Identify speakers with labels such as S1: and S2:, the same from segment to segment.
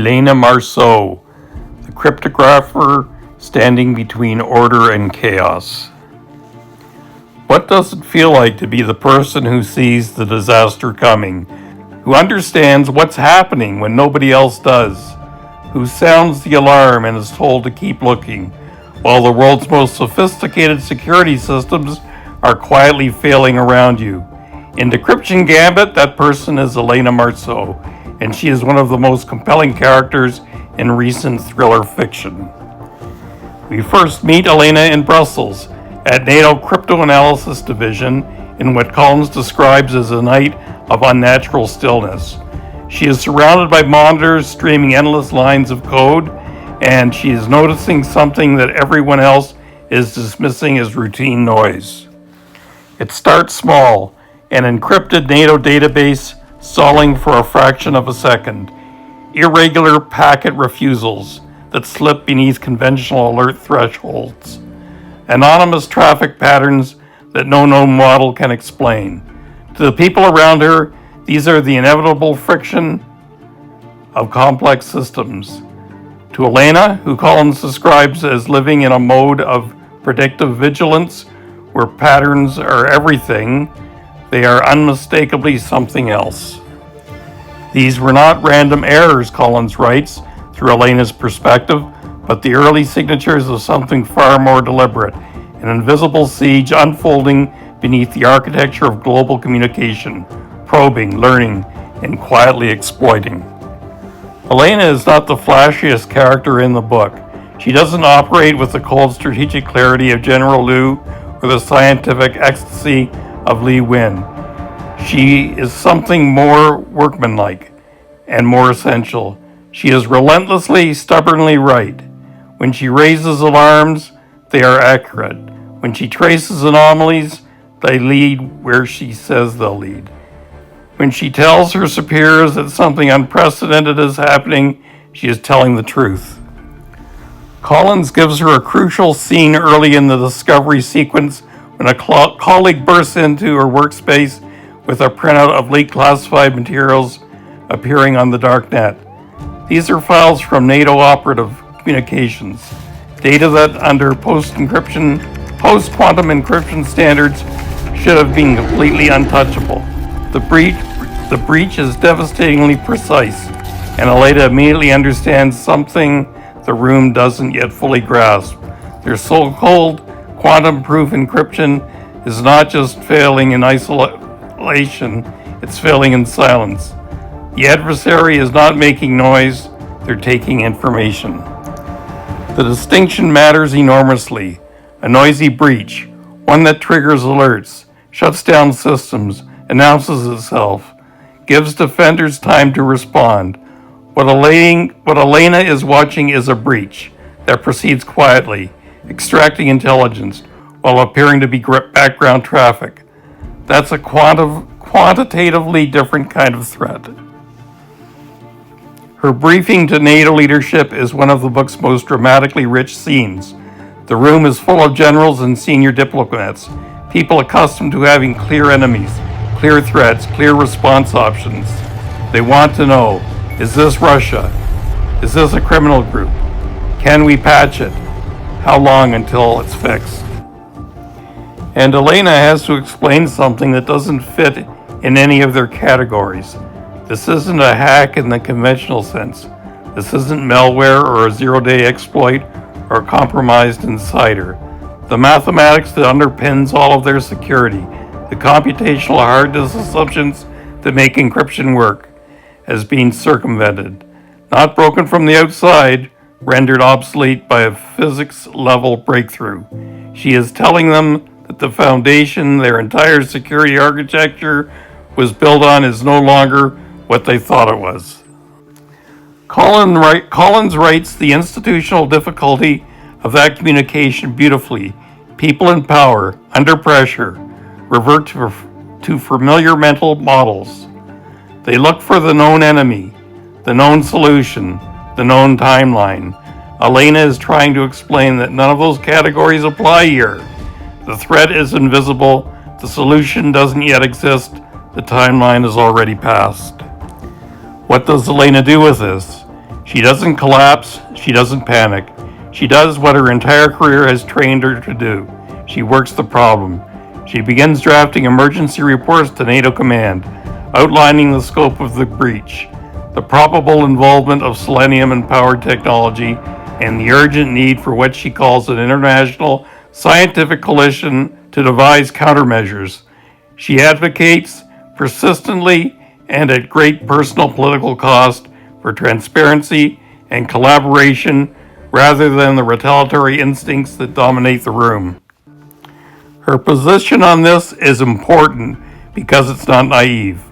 S1: Elena Marceau, the cryptographer standing between order and chaos. What does it feel like to be the person who sees the disaster coming, who understands what's happening when nobody else does, who sounds the alarm and is told to keep looking, while the world's most sophisticated security systems are quietly failing around you? In Decryption Gambit, that person is Elena Marceau, and she is one of the most compelling characters in recent thriller fiction. We first meet Elena in Brussels at NATO Crypto Analysis Division in what Collins describes as a night of unnatural stillness. She is surrounded by monitors streaming endless lines of code, and she is noticing something that everyone else is dismissing as routine noise. It starts small, an encrypted NATO database stalling for a fraction of a second, irregular packet refusals that slip beneath conventional alert thresholds, anonymous traffic patterns that no known model can explain. To the people around her, these are the inevitable friction of complex systems. To Elena, who Collins describes as living in a mode of predictive vigilance where patterns are everything, they are unmistakably something else. These were not random errors, Collins writes, through Elena's perspective, but the early signatures of something far more deliberate, an invisible siege unfolding beneath the architecture of global communication, probing, learning, and quietly exploiting. Elena is not the flashiest character in the book. She doesn't operate with the cold strategic clarity of General Liu or the scientific ecstasy of Li Win. She is something more workmanlike and more essential. She is relentlessly, stubbornly right. When she raises alarms, they are accurate. When she traces anomalies, they lead where she says they'll lead. When she tells her superiors that something unprecedented is happening, she is telling the truth. Collins gives her a crucial scene early in the discovery sequence when a colleague bursts into her workspace with a printout of leaked classified materials appearing on the dark net. These are files from NATO operative communications, data that under post-quantum encryption standards should have been completely untouchable. The breach is devastatingly precise, and Elena immediately understands something the room doesn't yet fully grasp. Their so-called quantum-proof encryption is not just failing in isolation, it's failing in silence. The adversary is not making noise, they're taking information. The distinction matters enormously. A noisy breach, one that triggers alerts, shuts down systems, announces itself, gives defenders time to respond. What Elena is watching is a breach that proceeds quietly, extracting intelligence while appearing to be background traffic. That's a quantitatively different kind of threat. Her briefing to NATO leadership is one of the book's most dramatically rich scenes. The room is full of generals and senior diplomats, people accustomed to having clear enemies, clear threats, clear response options. They want to know, is this Russia? Is this a criminal group? Can we patch it? How long until it's fixed? And Elena has to explain something that doesn't fit in any of their categories. This isn't a hack in the conventional sense. This isn't malware or a zero-day exploit or a compromised insider. The mathematics that underpins all of their security, the computational hardness assumptions that make encryption work, has been circumvented. Not broken from the outside, rendered obsolete by a physics-level breakthrough. She is telling them that the foundation their entire security architecture was built on is no longer what they thought it was. Collins writes the institutional difficulty of that communication beautifully. People in power, under pressure, revert to familiar mental models. They look for the known enemy, the known solution, the known timeline. Elena is trying to explain that none of those categories apply here. The threat is invisible, the solution doesn't yet exist, the timeline is already passed. What does Elena do with this? She doesn't collapse, she doesn't panic. She does what her entire career has trained her to do. She works the problem. She begins drafting emergency reports to NATO command, outlining the scope of the breach, the probable involvement of selenium-empowered technology, and the urgent need for what she calls an international scientific coalition to devise countermeasures. She advocates persistently and at great personal political cost for transparency and collaboration rather than the retaliatory instincts that dominate the room. Her position on this is important because it's not naive.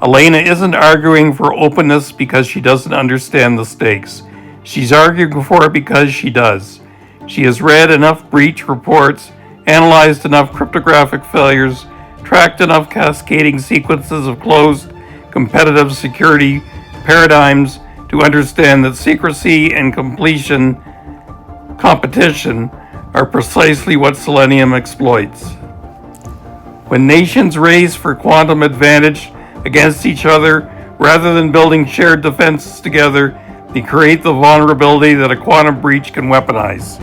S1: Elena isn't arguing for openness because she doesn't understand the stakes. She's arguing for it because she does. She has read enough breach reports, analyzed enough cryptographic failures, tracked enough cascading sequences of closed, competitive security paradigms to understand that secrecy and competition are precisely what selenium exploits. When nations race for quantum advantage against each other, rather than building shared defenses together, they create the vulnerability that a quantum breach can weaponize.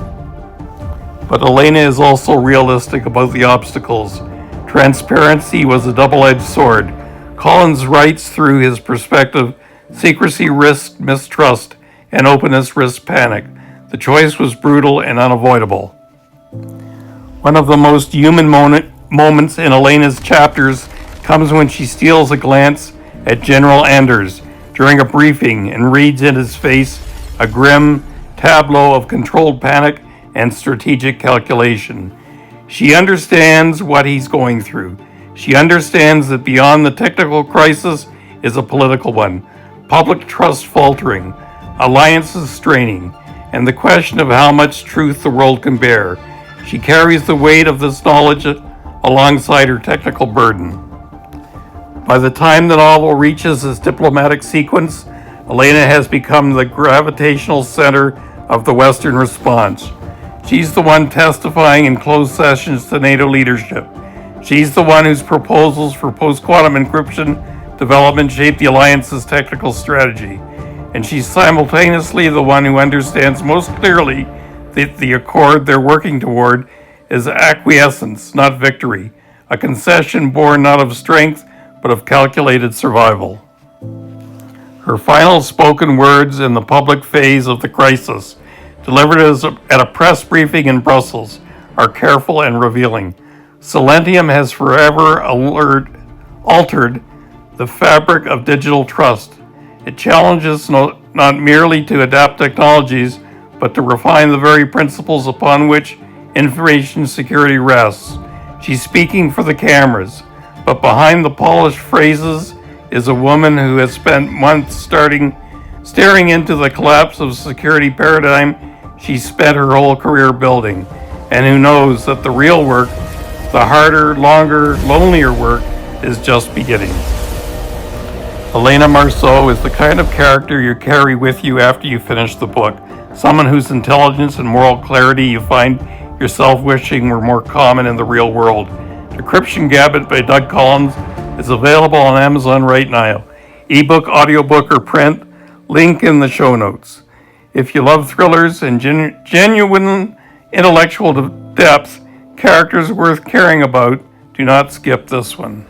S1: But Elena is also realistic about the obstacles. Transparency was a double-edged sword. Collins writes through his perspective, secrecy risked mistrust, and openness risked panic. The choice was brutal and unavoidable. One of the most human moments in Elena's chapters comes when she steals a glance at General Anders during a briefing and reads in his face a grim tableau of controlled panic and strategic calculation. She understands what he's going through. She understands that beyond the technical crisis is a political one, public trust faltering, alliances straining, and the question of how much truth the world can bear. She carries the weight of this knowledge alongside her technical burden. By the time the novel reaches its diplomatic sequence, Elena has become the gravitational center of the Western response. She's the one testifying in closed sessions to NATO leadership. She's the one whose proposals for post-quantum encryption development shape the alliance's technical strategy. And she's simultaneously the one who understands most clearly that the accord they're working toward is acquiescence, not victory, a concession born not of strength, but of calculated survival. Her final spoken words in the public phase of the crisis, delivered at a press briefing in Brussels, are careful and revealing. Silentium has forever altered the fabric of digital trust. It challenges not merely to adapt technologies, but to refine the very principles upon which information security rests. She's speaking for the cameras, but behind the polished phrases is a woman who has spent months staring into the collapse of security paradigm she spent her whole career building, and who knows that the real work, the harder, longer, lonelier work, is just beginning. Elena Marceau is the kind of character you carry with you after you finish the book, someone whose intelligence and moral clarity you find yourself wishing were more common in the real world. Decryption Gambit by Doug Collins is available on Amazon right now. Ebook, audiobook, or print, link in the show notes. If you love thrillers and genuine intellectual depth, characters worth caring about, do not skip this one.